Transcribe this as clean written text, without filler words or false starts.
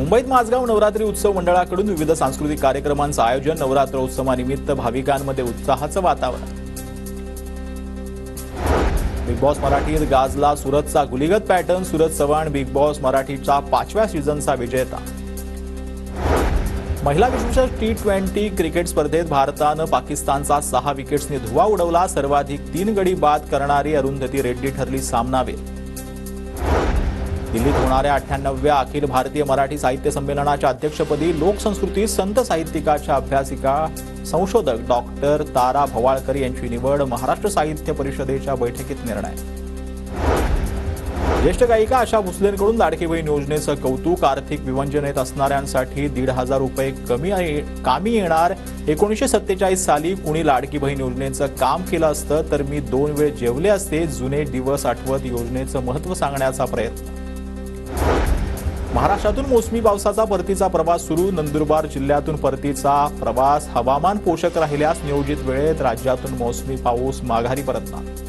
मुंबईत माझगाव नवरात्री उत्सव मंडळाकडून विविध सांस्कृतिक कार्यक्रमांचं आयोजन. नवरात्रोत्सवानिमित्त भाविकांमध्ये उत्साहाचं वातावरण. बिग बॉस मराठीत गाजला सुरतचा गुलीगत pattern. Suraj Chavan Bigg Boss मराठीच्या 5व्या सीझनचा विजेता. महिला विश्वचषक T20 क्रिकेट स्पर्धेत भारतानं पाकिस्तानचा 6 विकेट्सनी धुव्वा उडवला. सर्वाधिक 3 गडी बाद करणारी अरुंधती रेड्डी ठरली सामनावीर. दिल्लीत होणाऱ्या 98व्या अखिल भारतीय मराठी साहित्य संमेलनाच्या अध्यक्षपदी लोकसंस्कृती संत साहित्यिकाच्या अभ्यासिका संशोधक डॉक्टर तारा भवाळकर यांची निवड. महाराष्ट्र साहित्य परिषदेच्या बैठकीत निर्णय. ज्येष्ठ गायिका आशा भोसलेंकडून लाडकी बहीण योजनेचं कौतुक. आर्थिक विवंचनेत असणाऱ्यांसाठी 1,500 रुपये कामी येणार. 1947 साली कुणी लाडकी बहीण योजनेचं काम केलं असतं तर मी 2 वेळ जेवले असते. जुने दिवस आठवत योजनेचं महत्त्व सांगण्याचा प्रयत्न. महाराष्ट्रातून मोसमी पावसाचा परतीचा प्रवास सुरू. नंदुरबार जिल्ह्यातून परतीचा प्रवास. हवामान पोषक राहिल्यास नियोजित वेळेत राज्यातून मोसमी पाऊस माघारी परतणार.